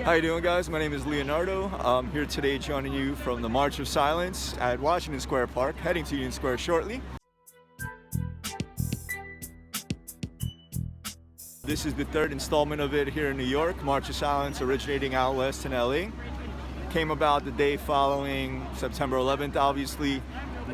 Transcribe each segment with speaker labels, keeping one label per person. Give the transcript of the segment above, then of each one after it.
Speaker 1: How you doing, guys? My name is Leonardo. I'm here today joining you from the March of Silence at Washington Square Park, heading to Union Square shortly. This is the third installment of it here in New York. March of Silence originating out west in LA. Came about the day following September 11th, obviously,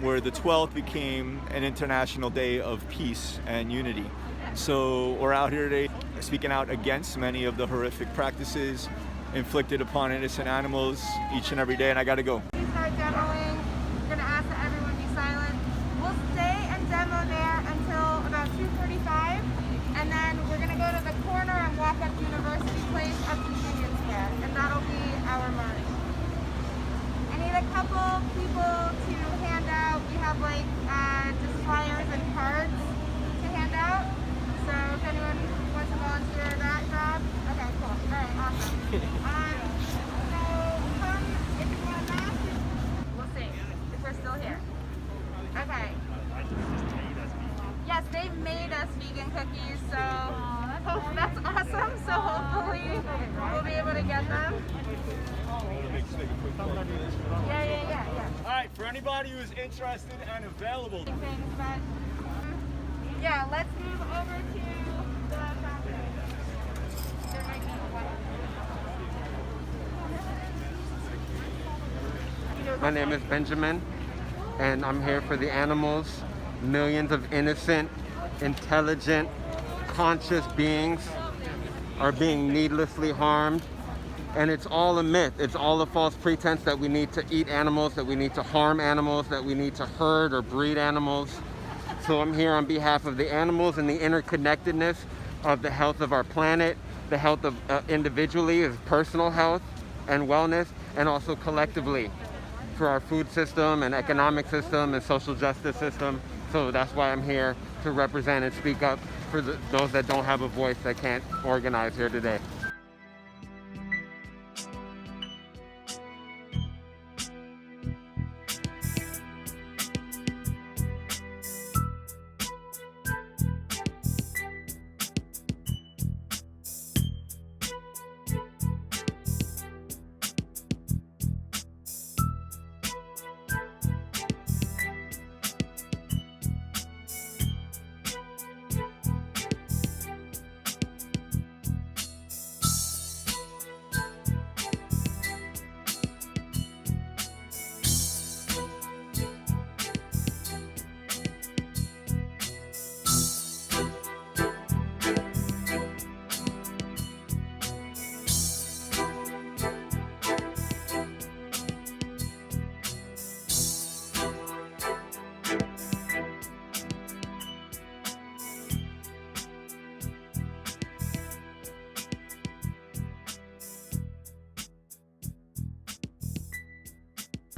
Speaker 1: where the 12th became an international day of peace and unity. So we're out here today speaking out against many of the horrific practices inflicted upon innocent animals each and every day, and I gotta go.
Speaker 2: We start demoing. We're gonna ask that everyone be silent. We'll stay and demo there until about 2:45, and then we're gonna go to the corner and walk up University Place up to Union Square, and that'll be our march. I need a couple people to hand out. We have like just flyers and cards to hand out. So if anyone wants to volunteer that job, okay, cool. All right, awesome. So come if you want to mask. We'll see if we're still here. Okay. Yes, they've made us vegan cookies, so that's awesome. So hopefully we'll be able to get them. Yeah.
Speaker 1: All right, for anybody who's interested and available.
Speaker 2: Yeah, let's move over to the fountain. There might be one.
Speaker 3: My name is Benjamin, and I'm here for the animals. Millions of innocent, intelligent, conscious beings are being needlessly harmed. And it's all a myth. It's all a false pretense that we need to eat animals, that we need to harm animals, that we need to herd or breed animals. So I'm here on behalf of the animals and the interconnectedness of the health of our planet, the health of individually, of personal health and wellness, and also collectively for our food system and economic system and social justice system. So that's why I'm here to represent and speak up for those that don't have a voice, that can't organize here today.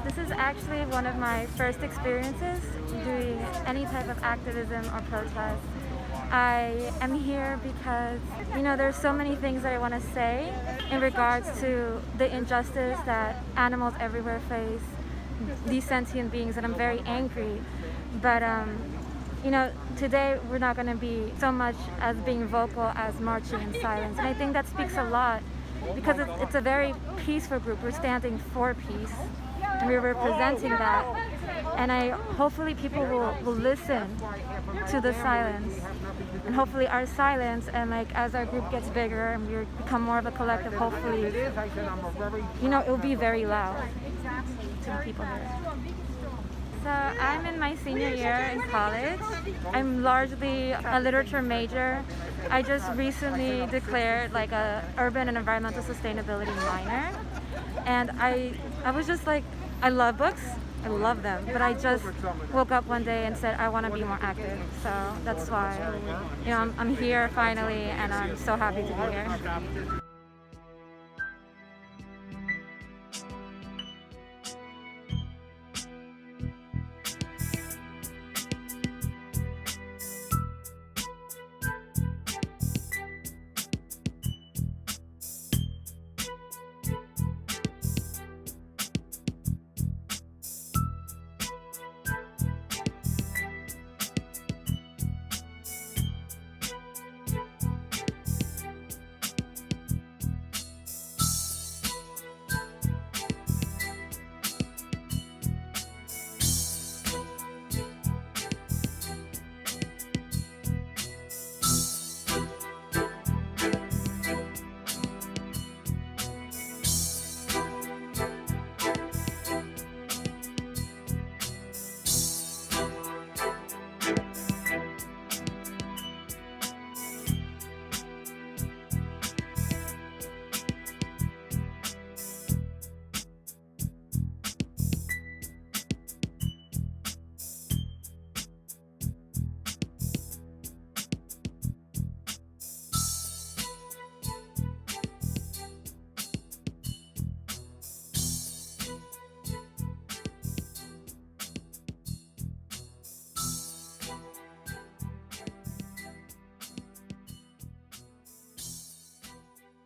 Speaker 4: This is actually one of my first experiences doing any type of activism or protest. I am here because, there's so many things that I want to say in regards to the injustice that animals everywhere face, these sentient beings, and I'm very angry. But, today we're not going to be so much as being vocal as marching in silence. And I think that speaks a lot because it's a very peaceful group. We're standing for peace. And we're representing that, and hopefully people will listen to the silence, and hopefully our silence, and as our group gets bigger and we become more of a collective, hopefully, it will be very loud to the people here. So I'm in my senior year in college. I'm largely a literature major. I just recently declared a urban and environmental sustainability minor, and I was just I love books, I love them, but I just woke up one day and said I want to be more active. So that's why, I'm here finally, and I'm so happy to be here.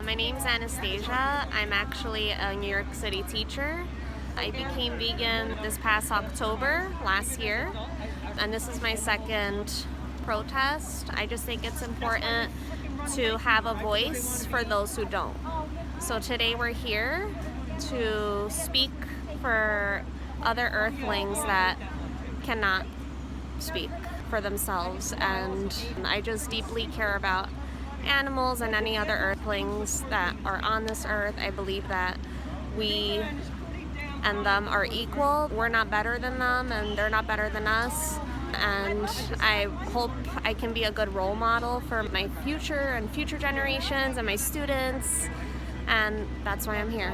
Speaker 5: My name's Anastasia. I'm actually a New York City teacher. I became vegan this past October last year, and this is my second protest. I just think it's important to have a voice for those who don't. So today we're here to speak for other earthlings that cannot speak for themselves, and I just deeply care about animals and any other earthlings that are on this earth. I believe that we and them are equal. We're not better than them and they're not better than us, and I hope I can be a good role model for my future and future generations and my students, and that's why I'm here.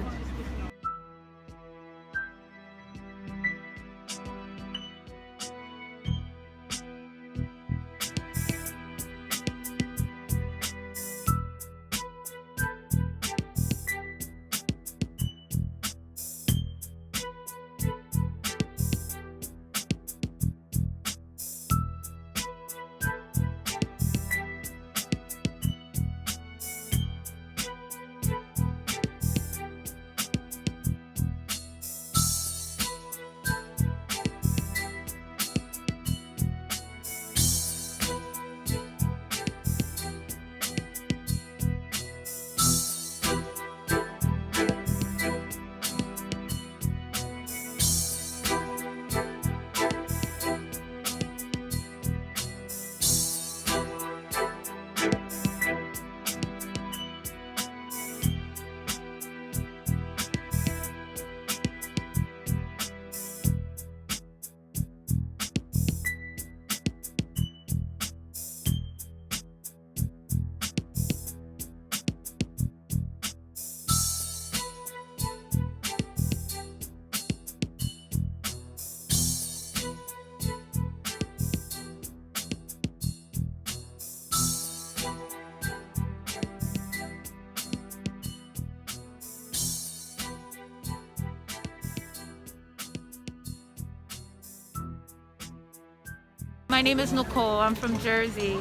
Speaker 6: My name is Nicole. I'm from Jersey.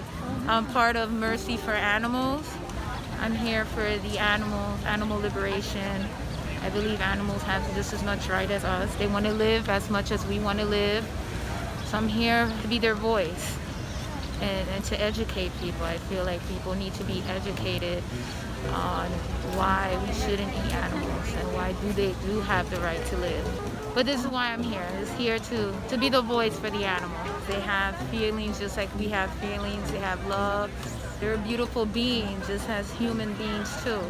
Speaker 6: I'm part of Mercy for Animals. I'm here for the animal liberation. I believe animals have just as much right as us. They want to live as much as we want to live. So I'm here to be their voice and to educate people. I feel like people need to be educated on why we shouldn't eat animals and why they do have the right to live. But this is why I'm here. It's here to be the voice for the animals. They have feelings just like we have feelings. They have love. They're beautiful beings just as human beings too.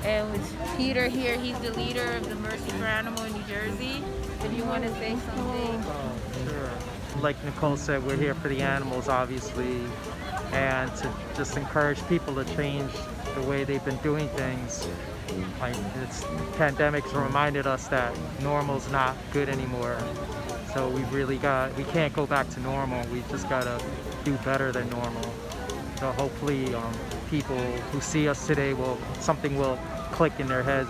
Speaker 6: And with Peter here, he's the leader of the Mercy for Animal in New Jersey. If you want to say something.
Speaker 7: Sure. Like Nicole said, we're here for the animals, obviously, and to just encourage people to change the way they've been doing things. Like this pandemic's reminded us that normal's not good anymore. So we can't go back to normal. We just gotta do better than normal. So hopefully people who see us today something will click in their heads.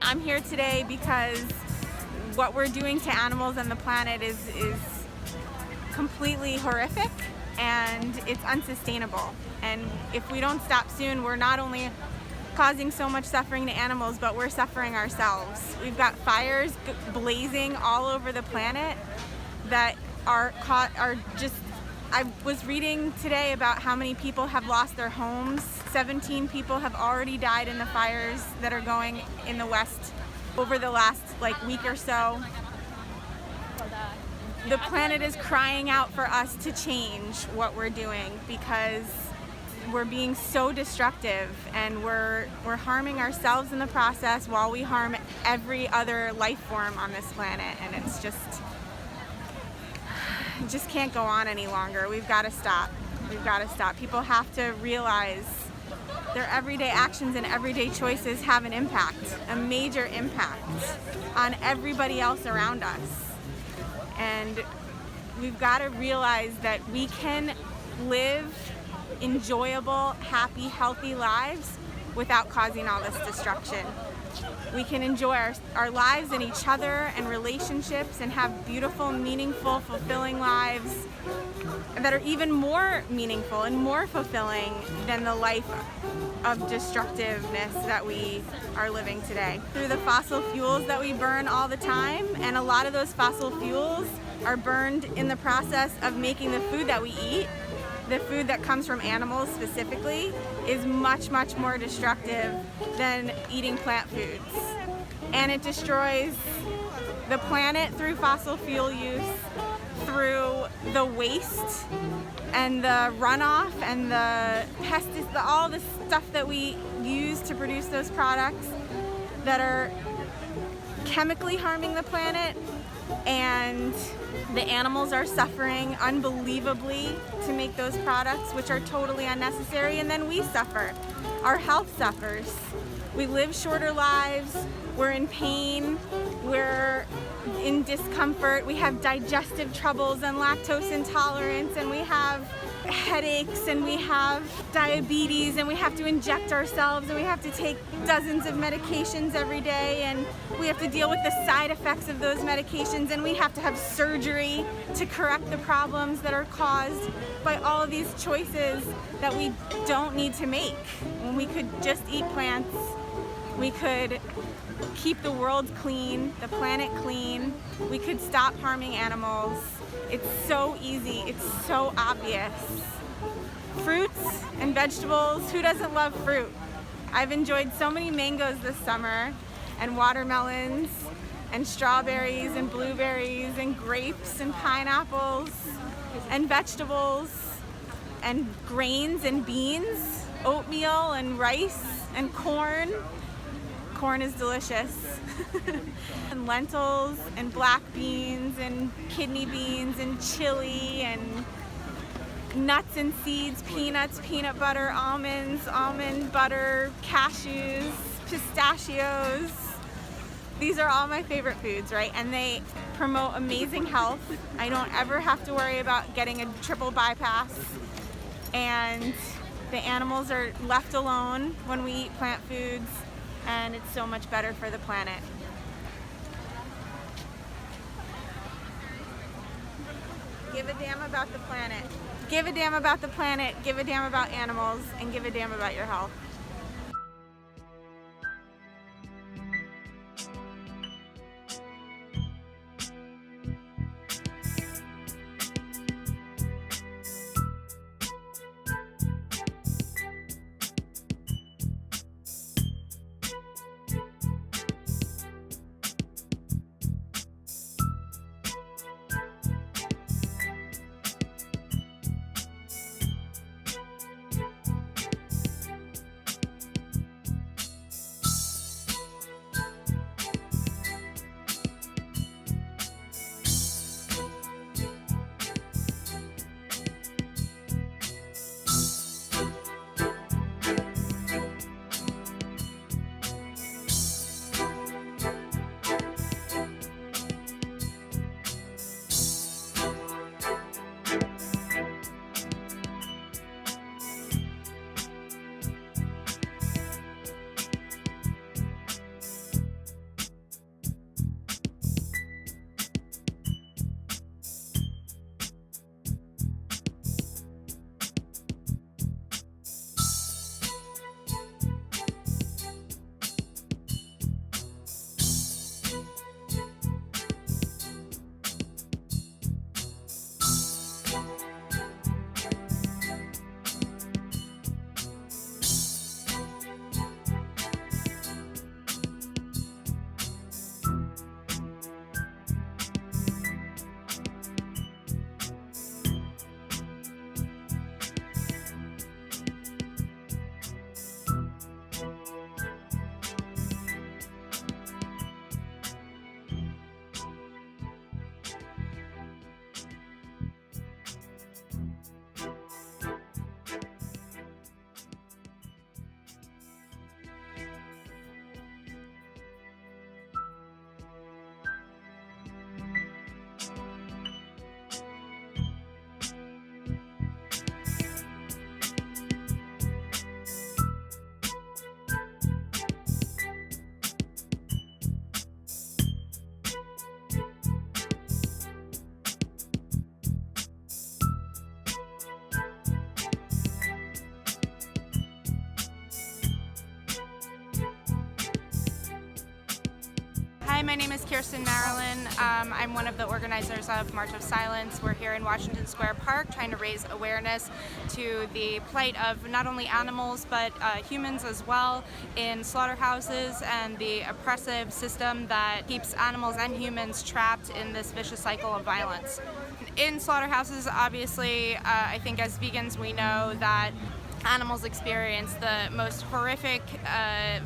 Speaker 2: I'm here today because what we're doing to animals and the planet is completely horrific and it's unsustainable. And if we don't stop soon, we're not only causing so much suffering to animals, but we're suffering ourselves. We've got fires blazing all over the planet that are just, I was reading today about how many people have lost their homes. 17 people have already died in the fires that are going in the West over the last week or so. The planet is crying out for us to change what we're doing because we're being so destructive and we're harming ourselves in the process while we harm every other life form on this planet, and it just can't go on any longer. We've got to stop. We've got to stop. People have to realize their everyday actions and everyday choices have an impact, a major impact on everybody else around us. And we've got to realize that we can live enjoyable, happy, healthy lives without causing all this destruction. We can enjoy our lives and each other and relationships and have beautiful, meaningful, fulfilling lives that are even more meaningful and more fulfilling than the life of destructiveness that we are living today. Through the fossil fuels that we burn all the time, and a lot of those fossil fuels are burned in the process of making the food that we eat. The food that comes from animals specifically is much, much more destructive than eating plant foods. And it destroys the planet through fossil fuel use, through the waste and the runoff and the pesticides, all the stuff that we use to produce those products that are chemically harming the planet, and the animals are suffering unbelievably to make those products, which are totally unnecessary, and then we suffer. Our health suffers. We live shorter lives, we're in pain, we're in discomfort, we have digestive troubles and lactose intolerance, and we have headaches, and we have diabetes, and we have to inject ourselves, and we have to take dozens of medications every day, and we have to deal with the side effects of those medications, and we have to have surgery to correct the problems that are caused by all of these choices that we don't need to make. When we could just eat plants, we could keep the world clean, the planet clean, we could stop harming animals. It's so easy, it's so obvious. Fruits and vegetables, who doesn't love fruit? I've enjoyed so many mangoes this summer, and watermelons, and strawberries, and blueberries, and grapes, and pineapples, and vegetables, and grains and beans, oatmeal and rice and corn. corn is delicious. And lentils and black beans and kidney beans and chili and nuts and seeds, peanuts, peanut butter, almonds, almond butter, cashews, pistachios. These are all my favorite foods, right? And they promote amazing health. I don't ever have to worry about getting a triple bypass. And the animals are left alone when we eat plant foods, and it's so much better for the planet. Give a damn about the planet. Give a damn about the planet, give a damn about animals, and give a damn about your health. Hi, my name is Kirsten, Marilyn. I'm one of the organizers of March of Silence. We're here in Washington Square Park trying to raise awareness to the plight of not only animals but humans as well in slaughterhouses and the oppressive system that keeps animals and humans trapped in this vicious cycle of violence. In slaughterhouses, obviously, I think as vegans we know that animals experience the most horrific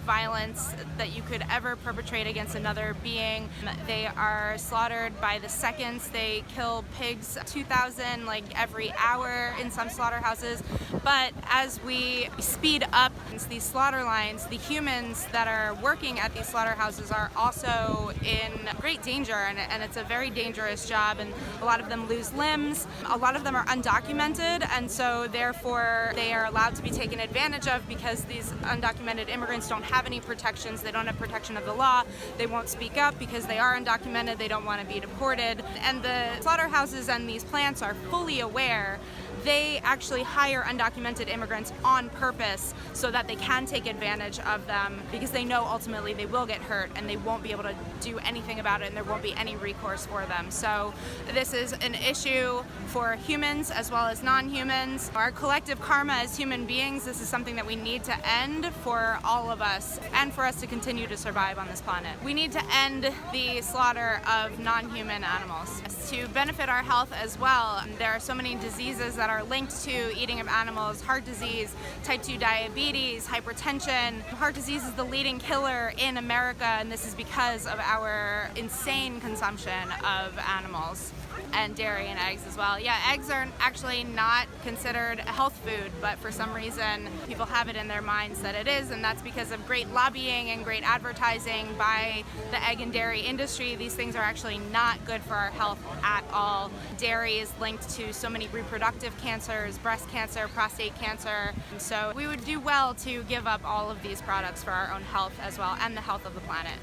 Speaker 2: violence that you could ever perpetrate against another being. They are slaughtered by the seconds. They kill pigs 2,000 like every hour in some slaughterhouses. But as we speed up these slaughter lines, the humans that are working at these slaughterhouses are also in great danger, and it's a very dangerous job, and a lot of them lose limbs. A lot of them are undocumented, and so therefore they are allowed to be taken advantage of because these undocumented immigrants don't have any protections. They don't have protection of the law. They won't speak up because they are undocumented. They don't want to be deported. And the slaughterhouses and these plants are fully aware. They actually hire undocumented immigrants on purpose so that they can take advantage of them because they know ultimately they will get hurt and they won't be able to do anything about it and there won't be any recourse for them. So this is an issue for humans as well as non-humans. Our collective karma as human beings, this is something that we need to end for all of us and for us to continue to survive on this planet. We need to end the slaughter of non-human animals. To benefit our health as well, there are so many diseases that
Speaker 8: are linked to eating of animals: heart disease, type 2 diabetes, hypertension. Heart disease is the leading killer in America, and this is because of our insane consumption of animals. And dairy and eggs as well. Yeah, eggs are actually not considered a health food, but for some reason people have it in their minds that it is, and that's because of great lobbying and great advertising by the egg and dairy industry. These things are actually not good for our health at all. Dairy is linked to so many reproductive cancers, breast cancer, prostate cancer. So we would do well to give up all of these products for our own health as well, and the health of the planet.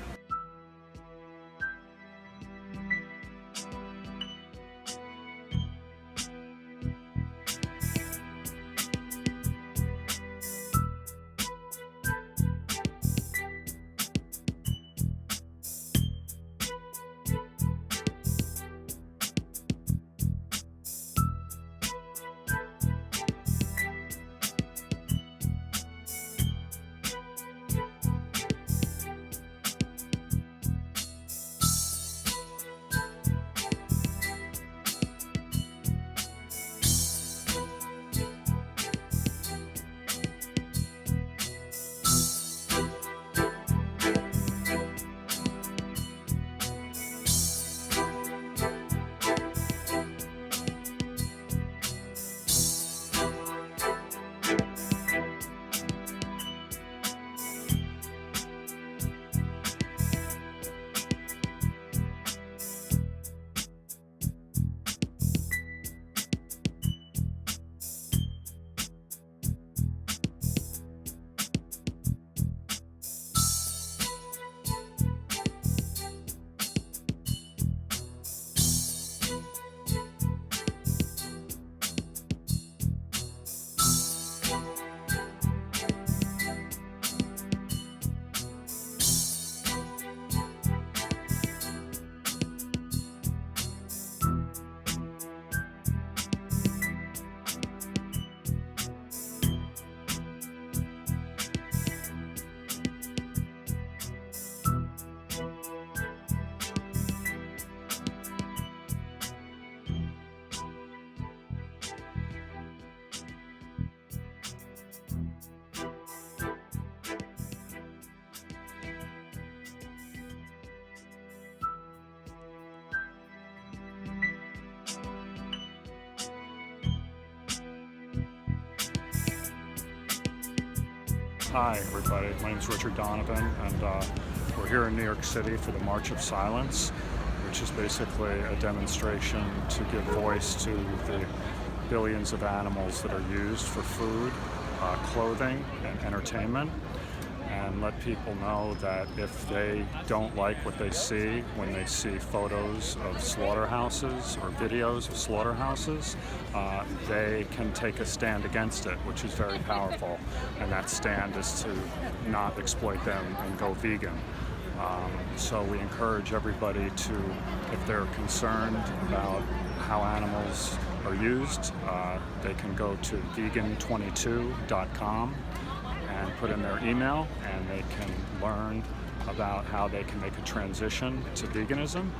Speaker 9: Hi everybody, my name is Richard Donovan, and we're here in New York City for the March of Silence, which is basically a demonstration to give voice to the billions of animals that are used for food, clothing, and entertainment, and let people know that if they don't like what they see when they see photos of slaughterhouses or videos of slaughterhouses, they can take a stand against it, which is very powerful, and that stand is to not exploit them and go vegan. So we encourage everybody to, if they're concerned about how animals are used, they can go to vegan22.com and put in their email, and they can learn about how they can make a transition to veganism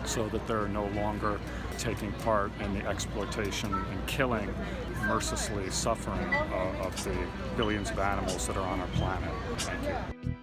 Speaker 9: so that they're no longer taking part in the exploitation and killing, mercilessly suffering of the billions of animals that are on our planet. Thank you.